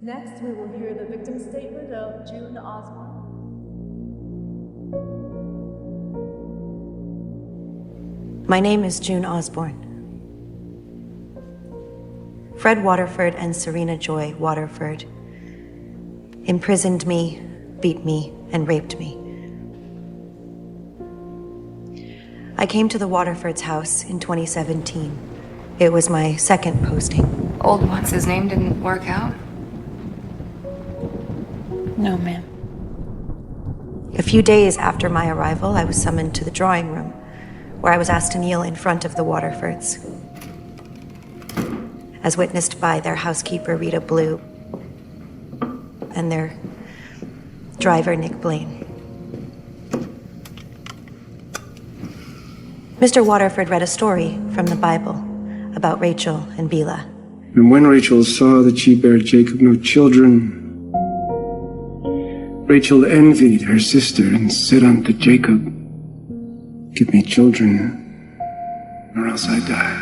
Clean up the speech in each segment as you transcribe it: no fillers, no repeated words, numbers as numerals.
Next, we will hear the victim statement of June Osborne. My name is June Osborne. Fred Waterford and Serena Joy Waterford imprisoned me, beat me, and raped me. I came to the Waterfords' house in 2017. It was my second posting. Old what's-his name didn't work out? No, ma'am. A few days after my arrival, I was summoned to the drawing room, where I was asked to kneel in front of the Waterfords, as witnessed by their housekeeper, Rita Blue, and their driver, Nick Blaine. Mr. Waterford read a story from the Bible about Rachel and Bila. And when Rachel saw that she bare Jacob no children, Rachel envied her sister and said unto Jacob, Give me children, or else I die.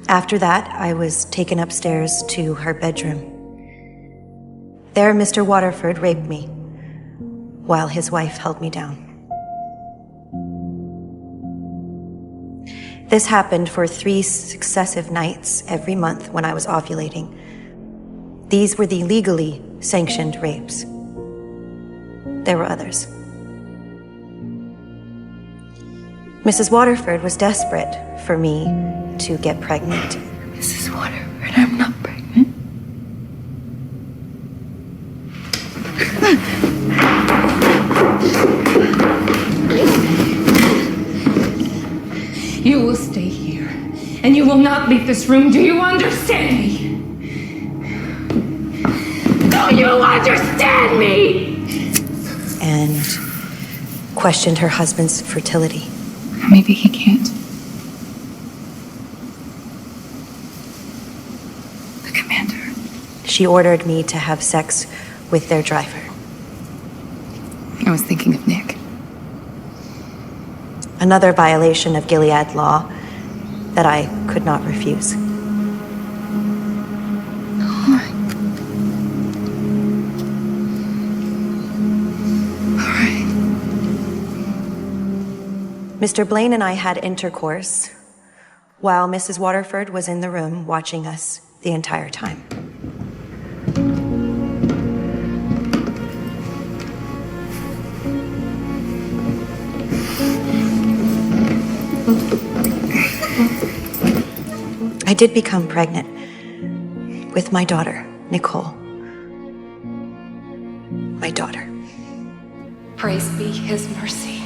After that, I was taken upstairs to her bedroom. There, Mr. Waterford raped me, while his wife held me down. This happened for 3 successive nights every month when I was ovulating. These were the legally sanctioned rapes. There were others. Mrs. Waterford was desperate for me to get pregnant. Mrs. Waterford, I'm not pregnant. You will stay here, and you will not leave this room. Do you understand me? Do you understand me? And questioned her husband's fertility. Maybe he can't. The commander. She ordered me to have sex with their driver. I was thinking of Nick. Another violation of Gilead law that I could not refuse. All right. Mr. Blaine and I had intercourse while Mrs. Waterford was in the room watching us the entire time. I did become pregnant with my daughter, Nicole. My daughter. Praise be his mercy.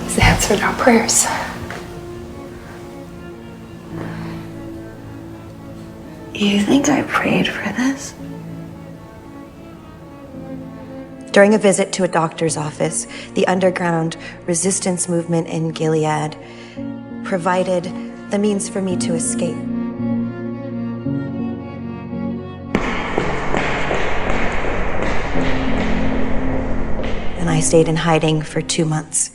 He's answered our prayers. You think I prayed for this? During a visit to a doctor's office, the underground resistance movement in Gilead provided the means for me to escape. And I stayed in hiding for 2 months.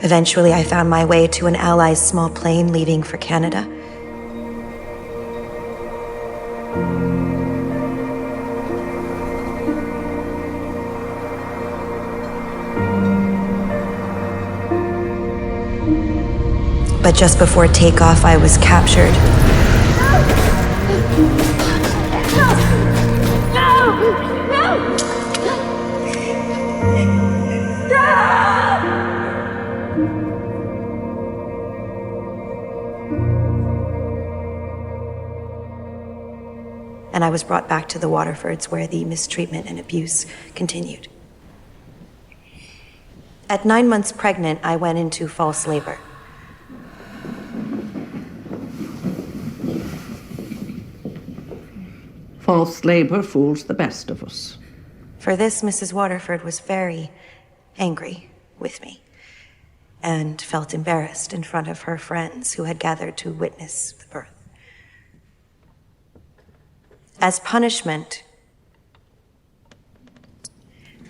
Eventually, I found my way to an ally's small plane leaving for Canada. But just before takeoff, I was captured. And I was brought back to the Waterfords, where the mistreatment and abuse continued. At 9 months pregnant, I went into false labor. False labor fools the best of us. For this, Mrs. Waterford was very angry with me and felt embarrassed in front of her friends who had gathered to witness the birth. As punishment,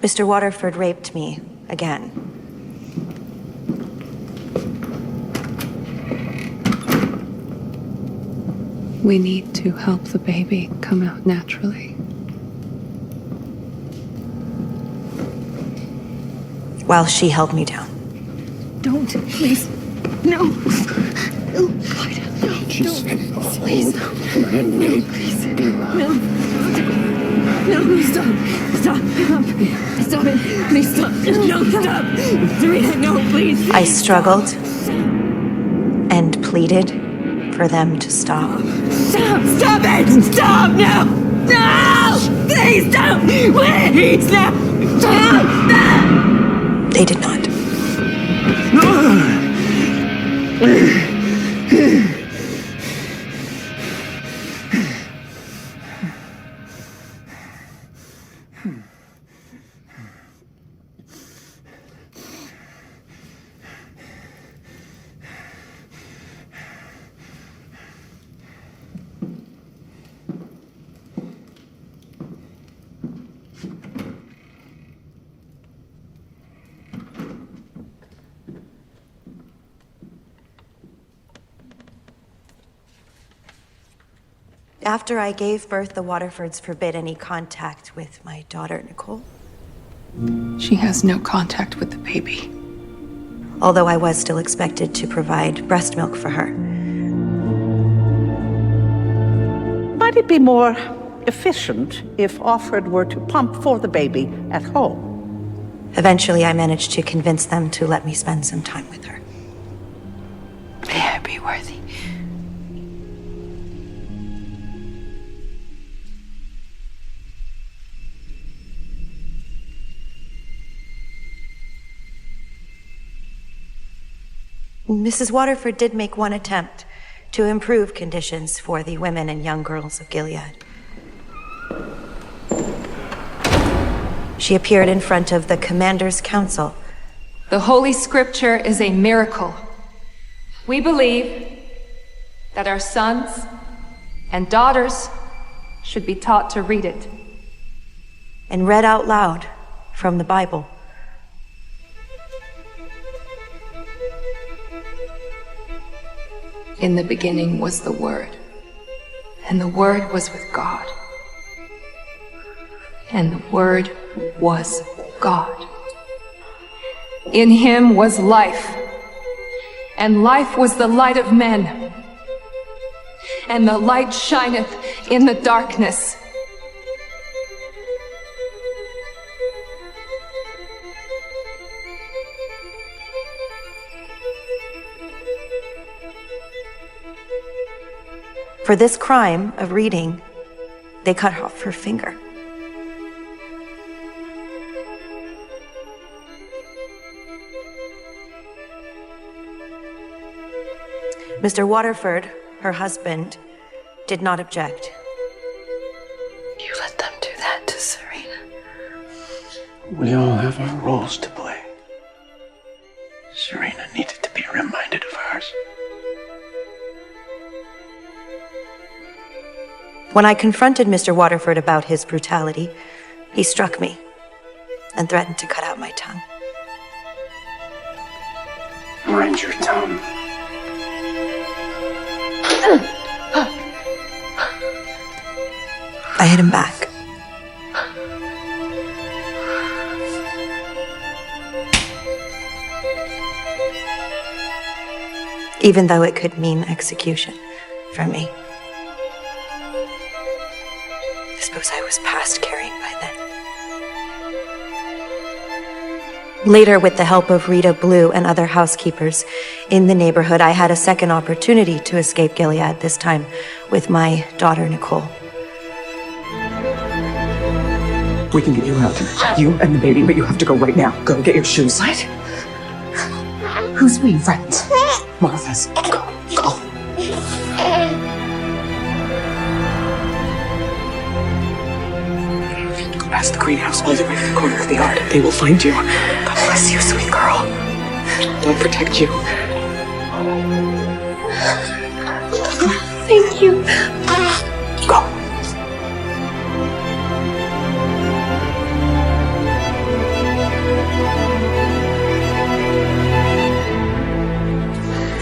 Mr. Waterford raped me again. We need to help the baby come out naturally. While she held me down. Don't, please. No. No, God, no. She said, Please. Handmaid. Please. No. No, stop. Stop. Stop it. Please stop. No, stop. Serena, no, please. I struggled and pleaded for them to stop. Stop. Stop it. Stop. No. No. Please stop. Please stop. Stop. Stop. They did not. After I gave birth, the Waterfords forbid any contact with my daughter, Nicole. She has no contact with the baby. Although I was still expected to provide breast milk for her. Might it be more efficient if Offred were to pump for the baby at home? Eventually, I managed to convince them to let me spend some time with her. May I be worthy? Mrs. Waterford did make one attempt to improve conditions for the women and young girls of Gilead. She appeared in front of the Commander's Council. The Holy Scripture is a miracle. We believe that our sons and daughters should be taught to read it. And read out loud from the Bible. In the beginning was the Word, and the Word was with God, and the Word was God. In him was life, and life was the light of men, and the light shineth in the darkness. For this crime of reading, they cut off her finger. Mr. Waterford, her husband, did not object. You let them do that to Serena. We all have our roles to play. Serena needed to be reminded of hers. When I confronted Mr. Waterford about his brutality, he struck me and threatened to cut out my tongue. Mind your tongue. I hit him back. Even though it could mean execution for me. I suppose I was past caring by then. Later, with the help of Rita Blue and other housekeepers in the neighborhood, I had a second opportunity to escape Gilead, this time with my daughter, Nicole. We can get you out. You and the baby, but you have to go right now. Go get your shoes. What? Who's being friends? Martha's. Go. past the greenhouse, all the way to the corner of the yard. They will find you. God bless you, sweet girl. They'll protect you. Thank you. Go.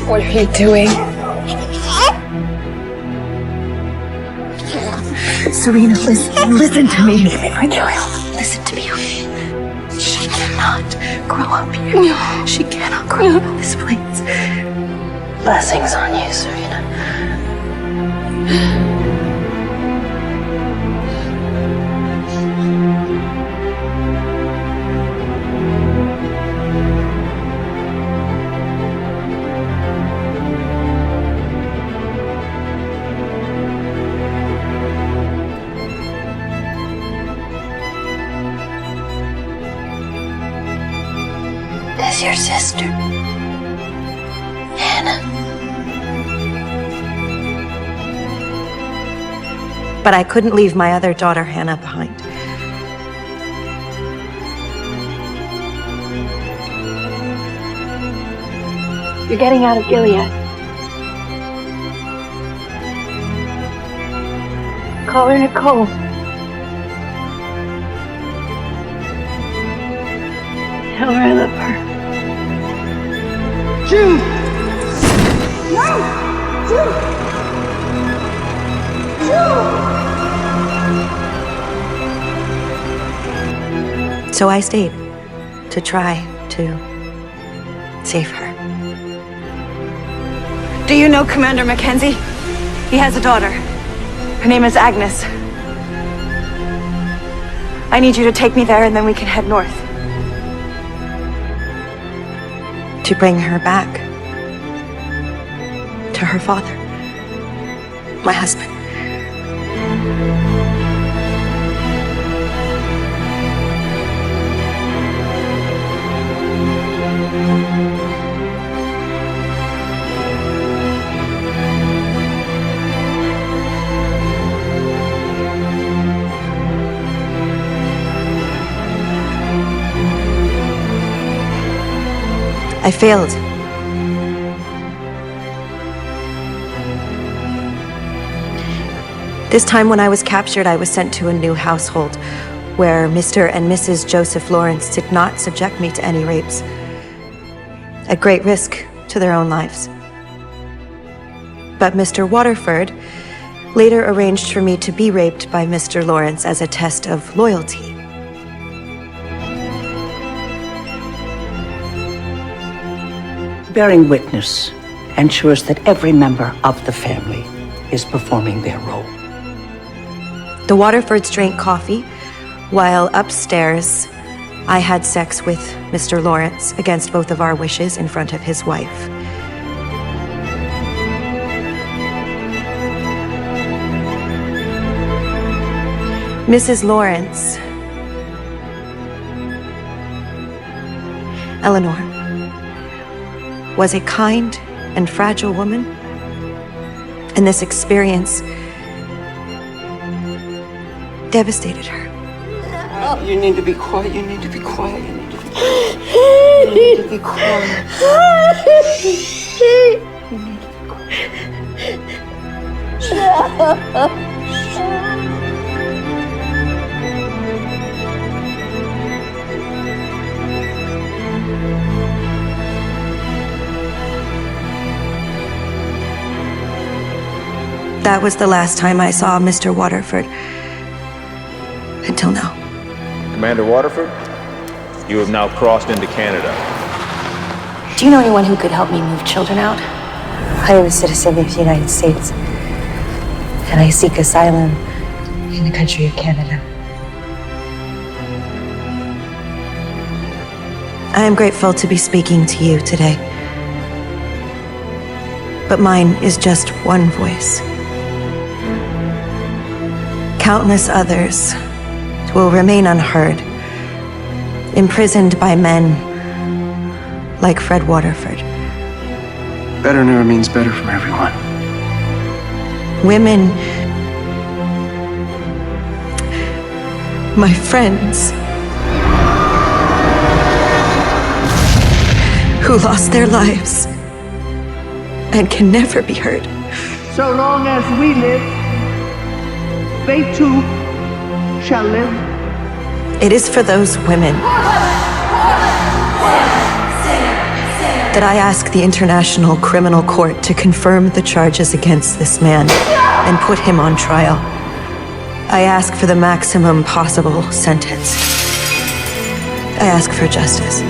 What are you doing? Serena, listen to me. Listen to me, okay? She cannot grow up here. She cannot grow up in this place. Blessings on you, Serena. Is your sister, Hannah? But I couldn't leave my other daughter, Hannah, behind. You're getting out of Gilead. Call her Nicole. Tell her I love her. June! No! June! June! So I stayed to try to save her. Do you know Commander Mackenzie? He has a daughter. Her name is Agnes. I need you to take me there and then we can head north. To bring her back to her father, my husband. I failed. This time when I was captured, I was sent to a new household where Mr. and Mrs. Joseph Lawrence did not subject me to any rapes, at great risk to their own lives. But Mr. Waterford later arranged for me to be raped by Mr. Lawrence as a test of loyalty. Bearing witness ensures that every member of the family is performing their role. The Waterfords drank coffee, while upstairs, I had sex with Mr. Lawrence against both of our wishes in front of his wife. Mrs. Lawrence, Eleanor, was a kind and fragile woman, and this experience devastated her. You need to be quiet. You need to be quiet. You need to be quiet. You need to be quiet. You need to be quiet. That was the last time I saw Mr. Waterford. Until now. Commander Waterford, you have now crossed into Canada. Do you know anyone who could help me move children out? I am a citizen of the United States, and I seek asylum in the country of Canada. I am grateful to be speaking to you today. But mine is just one voice. Countless others will remain unheard, imprisoned by men like Fred Waterford. Better never means better for everyone. Women my friends, who lost their lives and can never be heard. So long as we live, they too shall live. It is for those women that I ask the International Criminal Court to confirm the charges against this man and put him on trial. I ask for the maximum possible sentence. I ask for justice.